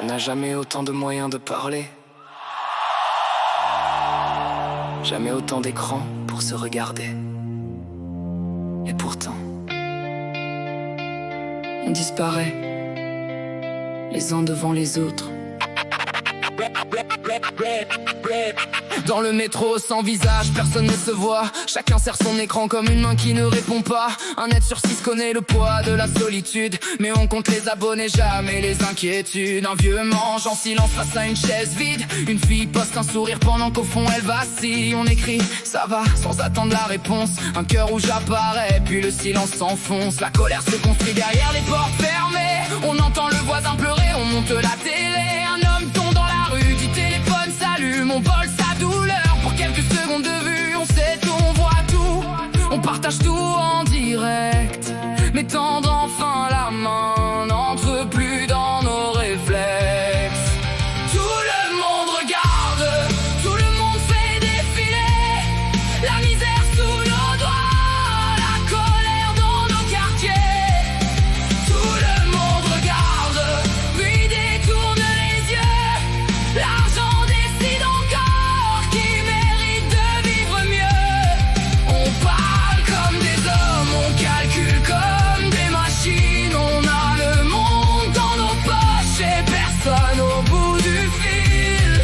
On n'a jamais autant de moyens de parler. Jamais autant d'écrans pour se regarder. Et pourtant, on disparaît, les uns devant les autres. Dans le métro sans visage, personne ne se voit. Chacun serre son écran comme une main qui ne répond pas. Un net sur 6 connaît le poids de la solitude, mais on compte les abonnés, jamais les inquiétudes. Un vieux mange en silence face à une chaise vide. Une fille poste un sourire pendant qu'au fond elle vacille. On écrit ça va sans attendre la réponse. Un cœur rouge apparaît puis le silence s'enfonce. La colère se construit derrière les portes fermées. On entend le voisin pleurer, on monte la télé. Un homme tombe dans la rue, du téléphone s'allume. On vole sa douleur pour quelques secondes de vue. On sait tout, on voit tout, on partage tout en direct. Mais tendre enfin la main n'entre plus dans nos réflexes. Tout le monde regarde, tout le monde fait défiler la misère sous nos doigts, la colère dans nos quartiers. Tout le monde regarde, puis détourne les yeux. L'argent décide encore qui mérite de vivre mieux. On parle comme des hommes, on calcule comme des machines. On a le monde dans nos poches et personne au bout du fil.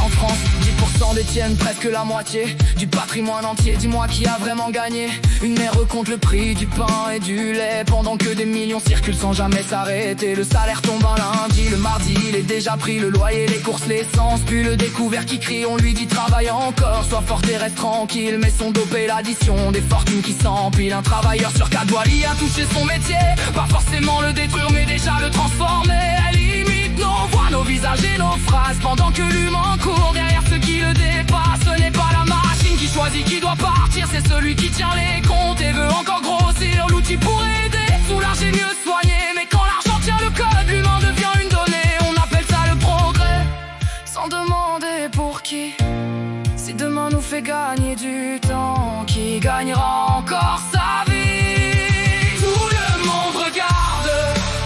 En France, 10% détiennent presque la moitié du patrimoine entier. Dis-moi qui a vraiment gagné. Une mère recompte le prix du pain et du lait pendant que des millions circulent sans jamais s'arrêter. Le salaire tombe un lundi, le mardi il est déjà pris. Le loyer, les courses, l'essence, puis le découvert qui crie. On lui dit travaille encore, sois forte et reste tranquille. Mais son dopé l'addition des fortunes qui s'empilent. Un travailleur sur 4 doit y a touché son métier. Pas forcément le détruire mais déjà le transformer. Elle imite nos voix, nos visages et nos phrases pendant que l'humain court derrière ceux qui le dépassent. Ce n'est pas la machine qui choisit qui doit partir, c'est celui qui tient les comptes et veut encore grossir l'outil pour aider, soulager, mieux soigner. Mais quand l'argent tient le code, l'humain devient une donnée. On appelle ça le progrès, sans demander pour qui. Si demain nous fait gagner du temps, qui gagnera encore sa vie? Tout le monde regarde,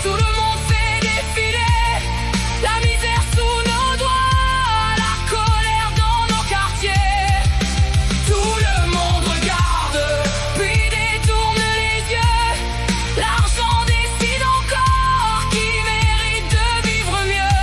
tout le monde fait défiler la misère sous nos doigts, la colère dans nos quartiers. Tout le monde regarde, puis détourne les yeux. L'argent décide encore qui mérite de vivre mieux.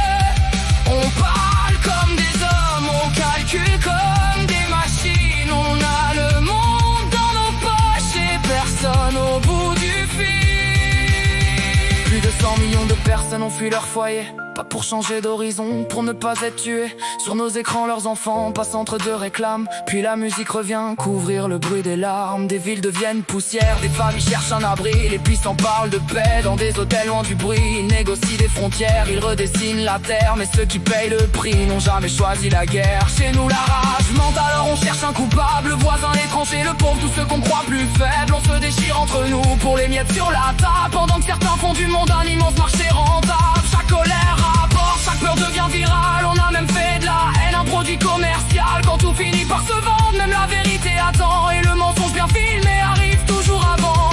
On parle comme des hommes, on calcule comme des machines. On a le monde dans nos poches et personne au bout du fil. Plus de 100 millions de personnes ont fui leur foyer, pas pour changer d'horizon, pour ne pas être tués. Sur nos écrans, leurs enfants passent entre deux réclames. Puis la musique revient couvrir le bruit des larmes. Des villes deviennent poussière, des familles cherchent un abri. Les puissants parlent de paix dans des hôtels loin du bruit. Ils négocient des frontières, ils redessinent la terre. Mais ceux qui payent le prix n'ont jamais choisi la guerre. Chez nous la rage monte, alors on cherche un coupable. Le voisin, l'étranger, le pauvre, tous ceux qu'on croit plus faibles. On se déchire entre nous pour les miettes sur la table, pendant que certains font du monde un immense marché rentable. Chaque colère rapporte, chaque peur devient virale. On a même fait de la haine un produit commercial. Quand tout finit par se vendre, même la vérité attend. Et le mensonge bien filmé arrive toujours avant.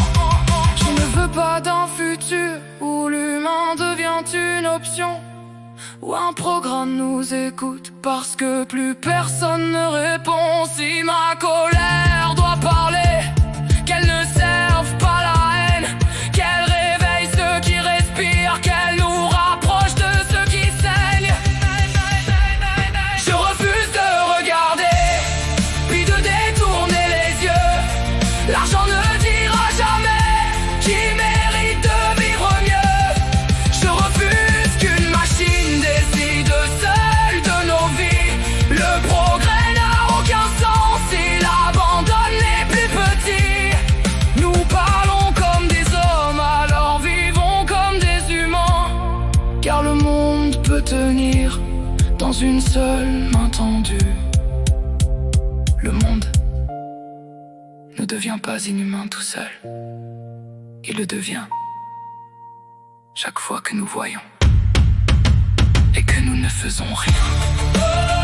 Je ne veux pas d'un futur où l'humain devient une option, où un programme nous écoute parce que plus personne ne répond. Si ma colère doit parler, qu'elle ne serve pas la haine, qu'elle réveille ceux qui respirent, qu'elle nous rapproche de ceux qui saignent. Je refuse de regarder, puis de détourner les yeux. L'argent ne dira jamais qui mérite de vivre mieux. Je refuse qu'une machine décide seule de nos vies. Le progrès n'a aucun sens, il abandonne les plus petits. Nous parlons comme des hommes, alors vivons comme des humains. Car le monde peut tenir dans une seule main tendue. Le monde ne devient pas inhumain tout seul. Il le devient chaque fois que nous voyons et que nous ne faisons rien.